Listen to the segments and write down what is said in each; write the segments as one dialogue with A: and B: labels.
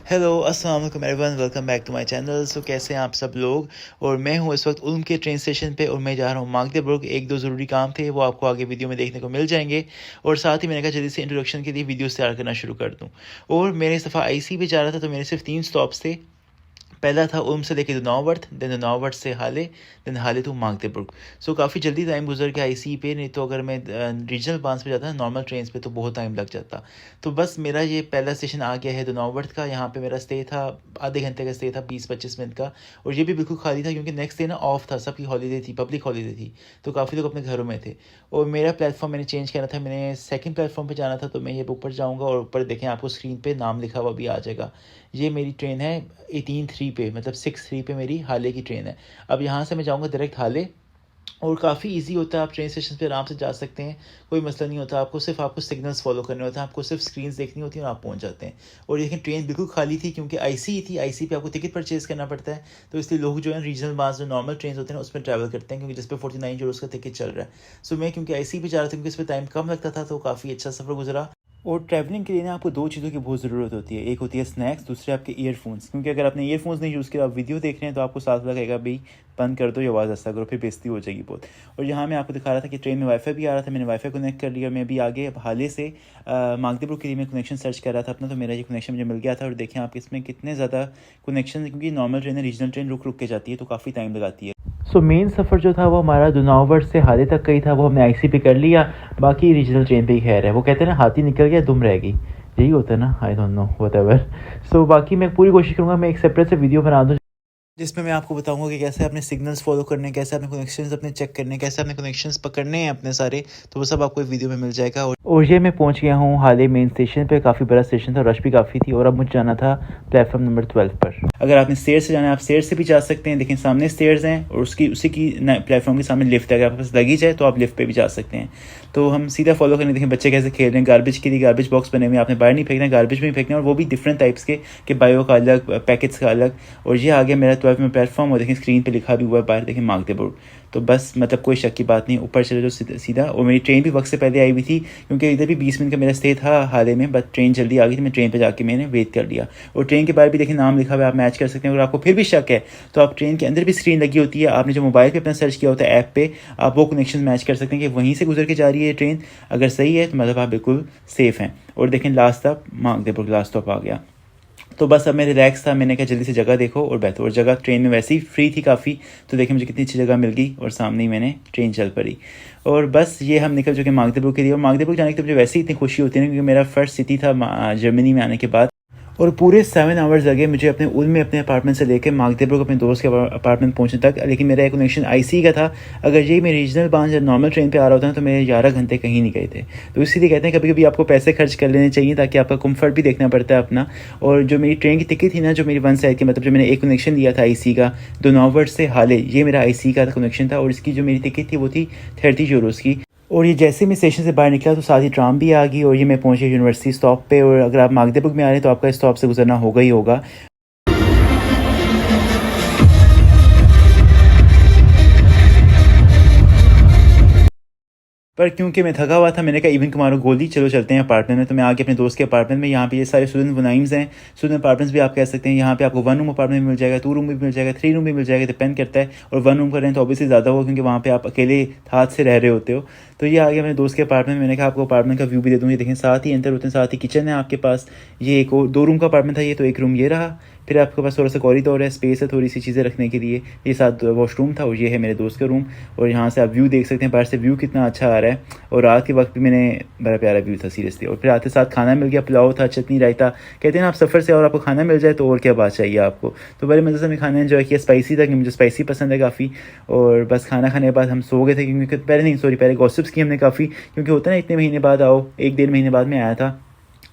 A: Hello अस्सलाम वालेकुम everyone, welcome back to my channel. So कैसे हैं आप सब लोग। और मैं हूं इस वक्त उल्म के ट्रेन स्टेशन पे और मैं जा रहा हूं मागदेबुर्ग। एक दो ज़रूरी काम थे, वो आपको आगे वीडियो में देखने को मिल जाएंगे। और साथ ही मैंने कहा जल्दी से इंट्रोडक्शन के लिए वीडियोस तैयार करना शुरू कर दूं। और मेरे इस दफ़ा आईसी पे जा रहा था तो मेरे सिर्फ 3 स्टॉप्स थे। पहला था उल्म से लेके दुनावर्थ, देन दुनावर्थ से हाले, देन हाले टू मागदेबुर्ग। सो काफ़ी जल्दी टाइम गुजर गया आईसी पे, नहीं तो अगर मैं रीजनल बास पे जाता नॉर्मल ट्रेन पे तो बहुत टाइम लग जाता। तो बस मेरा ये पहला स्टेशन आ गया है दुनावर्थ का। यहाँ पे मेरा स्टे था, आधे घंटे का स्टे था, 20-25 मिनट का। और ये भी बिल्कुल खाली था क्योंकि नेक्स्ट डे ना ऑफ था, सबकी हॉलीडे थी, पब्लिक हॉलीडे थी। तो काफ़ी लोग अपने घरों में थे। और मेरा प्लेटफॉर्म मैंने चेंज करना था, मैंने सेकंड प्लेटफॉर्म पे जाना था। तो मैं ये ऊपर जाऊँगा और ऊपर देखें आपको स्क्रीन पे नाम लिखा हुआ भी आ जाएगा। ये मेरी ट्रेन है 18-3 पे, मतलब 6-3 पे मेरी हाले की ट्रेन है। अब यहाँ से मैं जाऊँगा डायरेक्ट हाले। और काफ़ी इजी होता है, आप ट्रेन स्टेशन पे आराम से जा सकते हैं, कोई मसला नहीं होता। आपको सिग्नल्स फॉलो करने होते हैं, आपको सिर्फ स्क्रीन्स देखनी होती हैं और आप पहुंच जाते हैं। और लेकिन ट्रेन बिल्कुल खाली थी क्योंकि आईसी थी। आईसी पे आपको टिकट परचेज़ करना पड़ता है। तो इसलिए लोग जो है रीजनल बास जो नॉर्मल ट्रेन होते हैं उसमें ट्रैवल करते हैं क्योंकि जिस पे 49 यूरोज़ का टिकट चल रहा है। सो मैं क्योंकि आईसी पे जा रहा था क्योंकि इस पर टाइम कम लगता था, तो काफ़ी अच्छा सफ़र गुजरा। और ट्रैवलिंग के लिए ना आपको दो चीज़ों की बहुत ज़रूरत होती है। एक होती है स्नैक्स, दूसरे आपके ईयरफोन्स। क्योंकि अगर आपने ईयरफोन्स नहीं यूज़ किया, आप वीडियो देख रहे हैं तो आपको साथ लगेगा भाई बंद कर दो, ये आवाज़ ऐसा करो, फिर बेइज्जती हो जाएगी बहुत। और यहाँ मैं आपको दिखा रहा था कि ट्रेन में वाईफाई भी आ रहा था, मैंने वाईफाई कनेक्ट कर लिया। मैं अभी आगे हाले से मागदेबुर्ग के लिए मैं कनेक्शन सर्च कर रहा था अपना, तो मेरा ये कनेक्शन मुझे मिल गया था। और देखें आप इसमें कितने ज़्यादा कनेक्शन, क्योंकि नॉर्मल ट्रेन है, रीजनल ट्रेन रुक रुक के जाती है तो काफ़ी टाइम लगाती है। सो मेन सफ़र जो था वो हमारा दुनावर्थ से हाले तक का ही था, वो हमने आईसी पे कर लिया। बाकी रीजनल ट्रेन पे ही खैर है। वो कहते हैं ना हाथी निकल गया दुम रह गई, यही होता है ना, आई डोंट नो व्हाटएवर। सो बाकी मैं पूरी कोशिश करूँगा मैं एक सेपरेट से वीडियो बना दूँ जिसमें मैं आपको बताऊंगा कि कैसे अपने सिग्नल्स फॉलो करने हैं, कैसे अपने कनेक्शंस अपने चेक करने हैं, कैसे अपने कनेक्शंस पकड़ने हैं अपने सारे। तो वो सब आपको एक वीडियो में मिल जाएगा। और ये मैं पहुंच गया हूँ हाले मेन स्टेशन पे। काफ़ी बड़ा स्टेशन था, रश भी काफ़ी थी। और अब मुझे जाना था प्लेटफॉर्म नंबर 12 पर। अगर आपने स्टेयर से जाना है आप स्टेयर से भी जा सकते हैं, लेकिन सामने स्टेयर्स हैं और उसी की प्लेटफॉर्म के सामने लिफ्ट है। अगर आपके पास लगेज है तो आप लिफ्ट पे भी जा सकते हैं। तो हम सीधा फॉलो करने देखें बच्चे कैसे खेल रहे हैं। गार्बेज के लिए गार्बेज बॉक्स बने हुए हैं, आपने बाहर नहीं फेंकना, गार्बेज में फेंकना। और वो भी डिफरेंट टाइप्स के बायो का अलग, पैकेट्स का अलग। और ये आ गया मेरा 12 में प्लेटफॉर्म। और देखें स्क्रीन पे लिखा भी हुआ है बाहर, देखें मागदेबुर्ग। तो बस मतलब कोई शक की बात नहीं, ऊपर चले जो सीधा। और मेरी ट्रेन भी वक्त से पहले आई हुई थी क्योंकि इधर भी 20 मिनट का मेरा स्टे था हाले में, बट ट्रेन जल्दी आ गई थी। मैं ट्रेन पे जाके मैंने वेट कर लिया। और ट्रेन के बाहर भी देखिए नाम लिखा हुआ है, आप मैच कर सकते हैं। अगर आपको फिर भी शक है तो आप ट्रेन के अंदर भी स्क्रीन लगी होती है, आपने जो मोबाइल पे अपना सर्च किया होता है ऐप पे, आप वो कनेक्शन मैच कर सकते हैं कि वहीं से गुजर के जा रही है ट्रेन। अगर सही है तो मतलब आप बिल्कुल सेफ़ हैं। और देखें लास्ट स्टॉप मागदेबुर्ग, लास्ट स्टॉप आ गया। तो बस अब मैं रिलैक्स था, मैंने कहा जल्दी से जगह देखो और बैठो। और जगह ट्रेन में वैसे ही फ्री थी काफ़ी, तो देखिए मुझे कितनी अच्छी जगह मिल गई और सामने ही मैंने ट्रेन चल पड़ी। और बस ये हम निकल चुके मागदेबुर्ग के लिए। और मागदेबुर्ग जाने की तो मुझे वैसे ही इतनी खुशी होती है क्योंकि मेरा फर्स्ट सिटी था जर्मनी में आने के बाद। और पूरे 7 आवर्स लगे मुझे अपने उल्म में अपने अपार्टमेंट से लेकर मागदेबुर्ग अपने दोस्त के अपार्टमेंट पहुंचने तक। लेकिन मेरा एक कनेक्शन आईसी का था। अगर ये मैं रीजनल बांस या नॉर्मल ट्रेन पे आ रहा होता ना तो मेरे 11 घंटे कहीं नहीं गए थे। तो इसीलिए कहते हैं कभी कभी आपको पैसे खर्च कर लेने चाहिए ताकि आपका कम्फर्ट भी देखना पड़ता है अपना। और जो मेरी ट्रेन की टिकट थी ना, जो मेरी वन साइड की, मतलब जो मैंने एक कनेक्शन लिया था आईसी का दुनावर्थ से हाले, ये मेरा आईसी का कनेक्शन था। और इसकी जो मेरी टिकट थी वो थी 30 यूरोज़ की। और ये जैसे मैं स्टेशन से बाहर निकला तो साथ ही ट्राम भी आ गई और ये मैं पहुंच गया यूनिवर्सिटी स्टॉप पे। और अगर आप मागदेबुर्ग में आ रहे हैं तो आपका स्टॉप से गुजरना होगा ही होगा। पर क्योंकि मैं थका हुआ था मैंने कहा इवन कुमारो गोली, चलो चलते हैं अपार्टमेंट में। तो मैं आके अपने दोस्त के अपार्टमेंट में, यहाँ पे ये सारे स्टूडेंट वनाइम्स हैं, स्टूडेंट अपार्टमेंट्स भी आप कह सकते हैं। यहाँ पे आपको 1 रूम अपार्टमेंट मिल जाएगा, 2 रूम भी मिल जाएगा, 3 रूम भी मिल जाएगा, डिपेंड करता है। और 1 रूम का रेंट ऑब्वियसली ज़्यादा होगा क्योंकि वहाँ पे आप अकेले हाथ से रह रहे होते हो। तो ये आ गया मेरे दोस्त के अपार्टमेंट। मैंने कहा आपको अपार्टमेंट का व्यू भी दे दूँगी, देखें साथ ही एंटर होते हैं, साथ ही किचन है आपके पास। ये एक 2 रूम का अपार्टमेंट था ये, तो एक रूम ये रहा। फिर आपके पास थोड़ा सा कॉरिडोर है, स्पेस है थोड़ी सी चीज़ें रखने के लिए। ये साथ वॉशरूम था और ये है मेरे दोस्त का रूम। और यहाँ से आप व्यू देख सकते हैं, बाहर से व्यू कितना अच्छा आ रहा है। और रात के वक्त भी मैंने बड़ा प्यारा व्यू था सीरियसली। और फिर आते साथ खाना मिल गया, पुलाव था, चटनी, रायता। कहते हैं ना आप सफ़र से और आपको खाना मिल जाए तो और क्या बात चाहिए आपको। तो बड़े मज़े से मैं खाना एंजॉय किया। स्पाइसी था कि मुझे स्पाइसी पसंद है काफ़ी। और बस खाना खाने के बाद हम सो गए थे क्योंकि पहले गॉसिप्स की हमने काफ़ी, क्योंकि होता है ना इतने महीने बाद आओ, 1-1.5 महीने बाद में आया था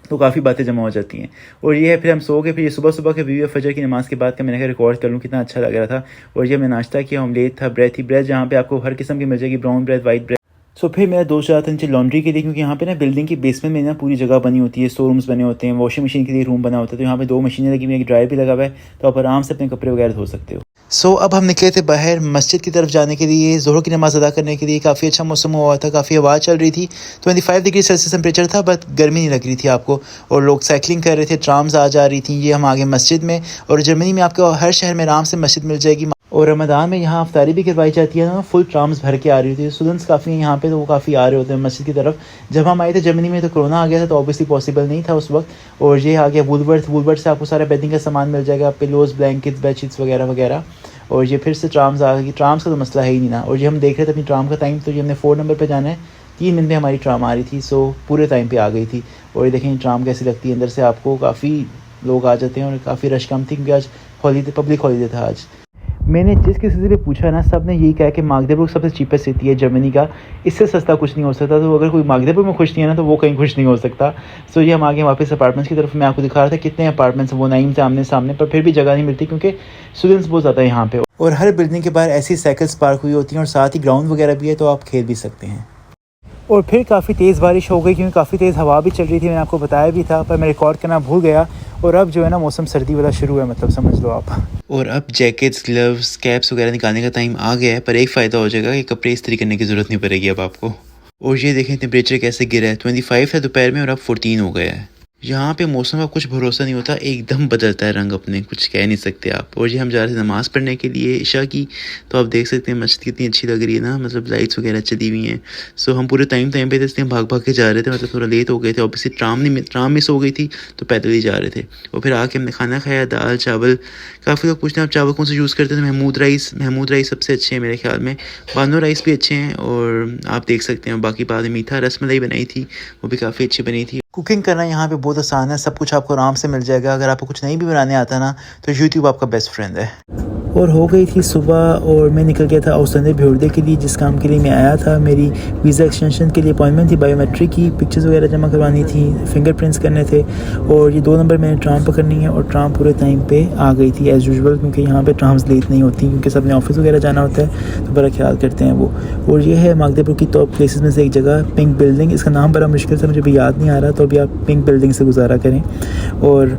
A: तो काफ़ी बातें जमा हो जाती हैं। और ये है फिर हम सो गए। फिर ये सुबह सुबह के व्यू फजर की नमाज़ के बाद का मैंने कहा रिकॉर्ड कर लूँ, कितना अच्छा लग रहा था। और ये मैं नाश्ता किया, ऑमलेट था, ब्रेड थी, ब्रेड जहाँ पे आपको हर किस्म की मिल जाएगी, ब्राउन ब्रेड, वाइट ब्रेड। सो फिर मेरा दोस्त जा रहा था नीचे लॉन्ड्री के लिए क्योंकि यहाँ पे ना बिल्डिंग की बेसमेंट में ना पूरी जगह बनी होती है, स्टोर रूम्स बने होते हैं, वॉशिंग मशीन के लिए रूम बना होता है। तो यहाँ पे 2 मशीनें लगी हुई हैं, एक ड्रायर भी लगा हुआ है, तो आप आराम से अपने कपड़े वगैरह धो सकते हो। अब हम निकले थे बाहर मस्जिद की तरफ जाने के लिए, ज़ोहर की नमाज़ अदा करने के लिए। काफ़ी अच्छा मौसम हुआ था, काफ़ी हवा चल रही थी। 25 डिग्री सेल्सियस टेम्परेचर था, बट गर्मी नहीं लग रही थी आपको। और लोग साइकिलिंग कर रहे थे, ट्राम्स आ जा रही थी। ये हम आगे मस्जिद में, और जर्मनी में आपको हर शहर में आराम से मस्जिद मिल जाएगी। और रमज़ान में यहाँ अफ्तारी भी करवाई जाती है ना, फुल ट्राम्स भर के आ रही थी। स्टूडेंट्स काफ़ी हैं यहाँ पे, तो वो काफ़ी आ रहे होते हैं मस्जिद की तरफ। जब हम आए थे जर्मनी में तो कोरोना आ गया था, तो ऑब्वियसली पॉसिबल नहीं था उस वक्त। और ये आ गया वुलवर्थ से आपको सारा बेडिंग का सामान मिल जाएगा, पिलोज़, ब्लैंकेट्स, बेडशीट्स वगैरह वगैरह। और ये फिर से ट्राम्स आ गई। ट्राम्स का तो मसला है ही नहीं ना। और ये हम देख रहे थे अपनी ट्राम का टाइम, तो ये हमने 4 नंबर पे जाना है। 3 मिनट में हमारी ट्राम आ रही थी, पूरे टाइम पे आ गई थी। और ये देखें ट्राम कैसी लगती है अंदर से आपको। काफ़ी लोग आ जाते हैं और काफ़ी रश कम थी, क्योंकि आज हॉलीडे, पब्लिक हॉलीडे था आज। मैंने जिस किसी से भी पूछा ना, सब ने यही कहा कि मागदेबुर्ग सबसे चीपेस्ट सिटी है जर्मनी का, इससे सस्ता कुछ नहीं हो सकता। तो अगर कोई मागदेबुर्ग में खुश नहीं है ना, तो वो कहीं खुश नहीं हो सकता। ये हम आगे वापस अपार्टमेंट्स की तरफ मैं आपको दिखा रहा था कितने अपार्टमेंट्स वो नाइम से आमने सामने, पर फिर भी जगह नहीं मिलती क्योंकि स्टूडेंट्स बहुत ज़्यादा है यहाँ पे। और हर बिल्डिंग के बाहर ऐसी साइकिल्स पार्क हुई होती हैं, और साथ ही ग्राउंड वगैरह भी है, तो आप खेल भी सकते हैं। और फिर काफ़ी तेज़ बारिश हो गई, क्योंकि काफ़ी तेज़ हवा भी चल रही थी। मैंने आपको बताया भी था, पर मैं रिकॉर्ड करना भूल गया। और अब जो है ना, मौसम सर्दी वाला शुरू है, मतलब समझ लो आप। और अब जैकेट्स, ग्लव्स, कैप्स वगैरह निकालने का टाइम आ गया है, पर एक फ़ायदा हो जाएगा कि कपड़े इस्त्री करने की ज़रूरत नहीं पड़ेगी अब आपको। और ये देखें टेम्परेचर कैसे गिरा है। 25 है दोपहर में, और अब 14 हो गया है। यहाँ पे मौसम का कुछ भरोसा नहीं होता, एकदम बदलता है रंग अपने, कुछ कह नहीं सकते आप। और ये हम जा रहे थे नमाज़ पढ़ने के लिए इशा की, तो आप देख सकते हैं मस्जिद कितनी अच्छी लग रही है ना, मतलब लाइट्स वगैरह चली हुई हैं। हम पूरे टाइम पे थे, इसलिए भाग भाग के जा रहे थे, मतलब थोड़ा लेट हो गए थे। ऑब्वियसली ट्राम मिस हो गई थी, तो पैदल ही जा रहे थे। और फिर आके हमने खाना खाया, दाल चावल। काफ़ी लोग पूछते हैं आप चावल कौन से यूज़ करते हैं, तो महमूद राइस सबसे अच्छे हैं मेरे ख्याल में। बानो राइस भी अच्छे हैं, और आप देख सकते हैं बाकी बाद में मीठा रसमलाई बनाई थी, वो भी काफ़ी अच्छी बनी थी। कुकिंग करना यहाँ पे बहुत आसान है, सब कुछ आपको आराम से मिल जाएगा। अगर आपको कुछ नहीं भी बनाने आता ना, तो यूट्यूब आपका बेस्ट फ्रेंड है। और हो गई थी सुबह, और मैं निकल गया था औसंदे भ्योर्दे के लिए, जिस काम के लिए मैं आया था। मेरी वीज़ा एक्सटेंशन के लिए अपॉइंटमेंट थी, बायोमेट्रिक की पिक्चर्स वगैरह जमा करवानी थी, फिंगरप्रिंट्स करने थे। और ये 2 नंबर मैंने ट्राम पकड़नी है, और ट्राम पूरे टाइम पे आ गई थी एज़ यूजुअल, क्योंकि यहाँ पे ट्राम्स लेट नहीं होती, क्योंकि सब ने ऑफिस वगैरह जाना होता है, तो बड़ा ख्याल करते हैं वो। और ये है मागदेबुर्ग की टॉप प्लेसेस में से एक जगह, पिंक बिल्डिंग। इसका नाम बड़ा मुश्किल से मुझे भी याद नहीं आ रहा, तो अभी आप पिंक बिल्डिंग से गुजारा करें। और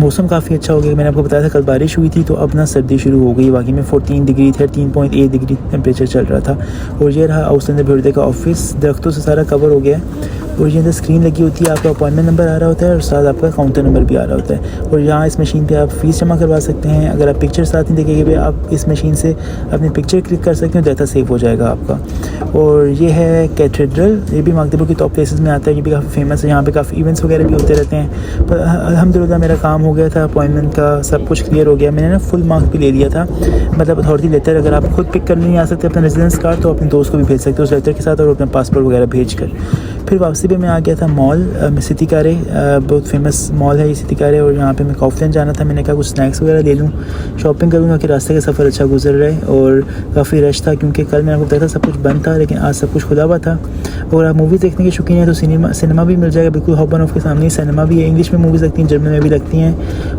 A: मौसम काफ़ी अच्छा हो गया। मैंने आपको बताया था कल बारिश हुई थी, तो अब ना सर्दी शुरू हो गई। बाकी में 14 डिग्री 13.8 डिग्री टेम्परेचर चल रहा था। और ये रहा औसंदे भ्योर्दे का ऑफिस, दरख्तों से सारा कवर हो गया है। और ये अंदर स्क्रीन लगी होती है, आपका अपॉइंटमेंट नंबर आ रहा होता है, और साथ आपका काउंटर नंबर भी आ रहा होता है। और यहाँ इस मशीन पे आप फ़ीस जमा करवा सकते हैं। अगर आप पिक्चर साथ नहीं देखेंगे, आप इस मशीन से अपनी पिक्चर क्लिक कर सकते हैं, डाटा सेव हो जाएगा आपका। और ये है कैथेड्रल, ये भी मागदेबुर्ग की टॉप प्लेसेस में आता है, ये भी काफ़ी फेमस है। यहाँ पे काफ़ी इवेंट्स वगैरह भी होते रहते हैं। पर अल्हम्दुलिल्लाह मेरा काम हो गया था, अपॉइंटमेंट का सब कुछ क्लियर हो गया। मैंने ना फुल मार्क्स भी ले लिया था, मतलब अथॉरिटी लेटर। अगर आप खुद पिक करने नहीं आ सकते अपना रेजिडेंस कार्ड, तो अपने दोस्त को भी भेज सकते हो उस लेटर के साथ, और अपना पासपोर्ट वगैरह भेज कर। फिर वापसी पे मैं आ गया था मॉल सिटी कारे, बहुत फेमस मॉल है ये सिटी कारे। और यहाँ पे मैं कॉफलन जाना था, मैंने कहा कुछ स्नैक्स वगैरह ले लूँ, शॉपिंग करूँगा कि रास्ते का सफ़र अच्छा गुजर रहा है। और काफ़ी रश था, क्योंकि कल मैंने आपको बताया था सब कुछ बंद था, लेकिन आज सब कुछ खुला हुआ था। और आप मूवीज़ देखने के शौकीन हैं, तो सिनेमा भी मिल जाएगा, बिल्कुल हॉबन ऑफ के सामने ही सिनेमा भी है। इंग्लिश में मूवीज़ लगती हैं, जर्मन में भी लगती हैं।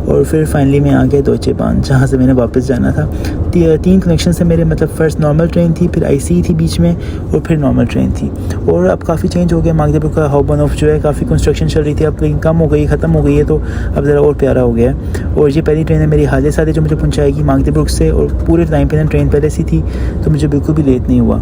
A: और फिर फाइनली मैं आ गया डॉइचे बाहन, जहाँ से मैंने वापस जाना था। 3 कनेक्शन से मेरे, मतलब फर्स्ट नॉर्मल ट्रेन थी, फिर IC थी बीच में, और फिर नॉर्मल ट्रेन थी। और अब काफ़ी चेंज हो गया मागदेबुर्ग का हॉबन ऑफ जो है, काफ़ी कंस्ट्रक्शन चल रही थी, अब लेकिन कम हो गई, ख़त्म हो गई है, तो अब ज़रा और प्यारा हो गया है। और ये पहली ट्रेन है मेरी हाल साथ जो मुझे पहुँचाएगी मागदेबुर्ग से, और पूरे टाइम पर ट्रेन पहले से थी, तो मुझे बिल्कुल भी लेट नहीं हुआ।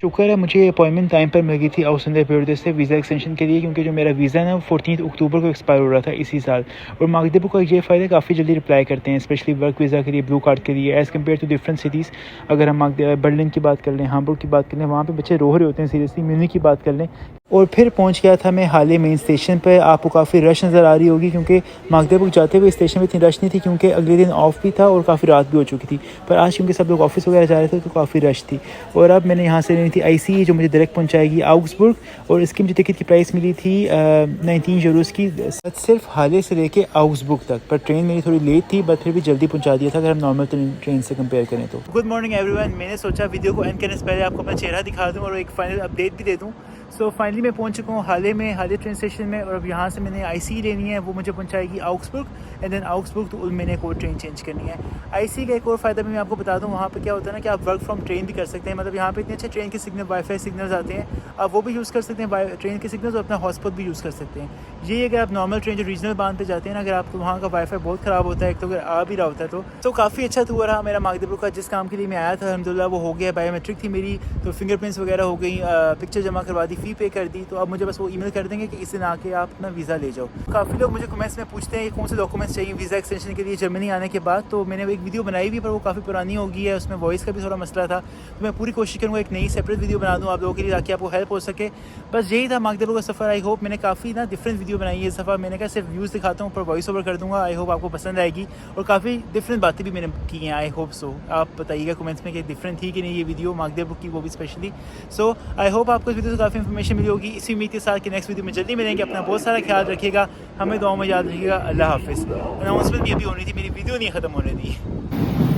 A: शुक्र है मुझे अपॉइंटमेंट टाइम पर मिल गई थी औसंदे भ्योर्दे से वीज़ा एक्सटेंशन के लिए, क्योंकि जो मेरा वीज़ा है ना, वो 14 अक्टूबर को एक्सपायर हो रहा था इसी साल। और मागदेबुर्ग का ये फ़ायदा काफ़ी जल्दी रिप्लाई करते हैं, स्पेशली वर्क वीज़ा के लिए, ब्लू कार्ड के लिए, as compared to different cities. अगर हम बर्लिन की बात कर लें, हाम्बुर्ग की बात कर लें, वहाँ पर बच्चे रो रहे होते हैं सीरियसली। म्यूनिख की बात कर लें। और फिर पहुंच गया था मैं हाले मेन स्टेशन पर। आपको काफ़ी रश नज़र आ रही होगी, क्योंकि मागदेबुर्ग जाते हुए स्टेशन में इतनी रश नहीं थी, क्योंकि अगले दिन ऑफ भी था और काफ़ी रात भी हो चुकी थी। पर आज क्योंकि सब लोग ऑफिस वगैरह जा रहे थे, तो काफ़ी रश थी। और अब मैंने यहाँ से लेनी थी IC, जो मुझे डायरेक्ट पहुँचाएगी आउग्सबुर्ग। और इसकी मुझे टिकट की प्राइस मिली थी 19 यूरोज़ की, सिर्फ हाले से लेके आउग्सबुर्ग तक। पर ट्रेन मेरी थोड़ी लेट थी, बट फिर भी जल्दी पहुँचा दिया था अगर हम नॉर्मल ट्रेन से कंपेयर करें तो। Good morning everyone. मैंने सोचा वीडियो को एंड करने से पहले आपको अपना चेहरा दिखा दूँ और एक फाइनल अपडेट भी दे दूँ। सो फाइनली मैं पहुंच चुका हूँ हाले ट्रेन स्टेशन में, और अब यहाँ से मैंने आईसी लेनी है, वो मुझे पहुँचाएगी आउक्सबुर्ग, एंड देन आउक्सबुर्ग तो मैंने एक और ट्रेन चेंज करनी है। आईसी का एक और फ़ायदा भी मैं आपको बता दूँ, वहाँ पे क्या होता है ना कि आप वर्क फ्रॉम ट्रेन भी कर सकते हैं। मतलब यहाँ पे इतने अच्छे ट्रेन के सिग्नल, वाईफाई सिग्नल्स आते हैं, आप वो भी यूज़ कर सकते हैं ट्रेन के सिग्नल्स, और अपना हॉटस्पॉट भी यूज़ कर सकते हैं। ये अगर आप नॉर्मल ट्रेन जो रीजनल बांध पे जाते हैं ना, अगर आपको वहाँ का वाईफाई बहुत ख़राब होता है, एक तो अगर आ भी रहा होता है तो काफ़ी अच्छा टूर रहा मेरा मागदेपुर का। जिस काम के लिए मैं आया था अल्हम्दुलिल्लाह वो हो गया। बायोमेट्रिक थी मेरी, तो फिंगरप्रिंट्स वगैरह हो गई, पिक्चर जमा करवा दी, फ़ी पे कर दी, तो अब मुझे बस वो ईमेल कर देंगे कि इस दिन आके आप अपना वीज़ा ले जाओ। काफ़ी लोग मुझे कमेंट्स में पूछते हैं कि कौन से डॉक्यूमेंट्स चाहिए वीज़ा एक्सटेंशन के लिए जर्मनी आने के बाद। तो मैंने एक वीडियो बनाई हुई, पर वो काफ़ी पुरानी हो गई है, उसमें वॉइस का भी थोड़ा मसला था, तो मैं पूरी कोशिश करूँगा एक नई सेपरेट वीडियो बना दूँ आप लोगों के लिए, ताकि आपको हेल्प हो सके। बस यही था मागदेपुर का सफ़र। आई होप मैंने काफ़ी ना डिफरेंट वीडियो बनाई है इस दफ़ा। मैंने कहा सिर्फ व्यूज़ दिखाता हूँ, पर वॉइस ओवर कर दूँगा। आई होप आपको पसंद आएगी, और काफ़ी डिफरेंट बातें भी मैंने की हैं। I hope so. आप बताइएगा कमेंट्स में कि डिफरेंट थी कि नहीं ये वीडियो मागदेपुर की, वो भी स्पेशली। सो आई होप आपको इस वीडियो से काफ़ी इन्फॉर्मेशन मिली होगी। इसी उम्मीद के साथ कि नेक्स्ट वीडियो में जल्दी मिलेंगे। अपना बहुत सारा ख्याल रखिएगा, हमें दुआओं में याद रखिएगा। अल्लाह हाफिज़। अनाउंसमेंट भी अभी होनी थी, मेरी वीडियो नहीं ख़त्म होने दी।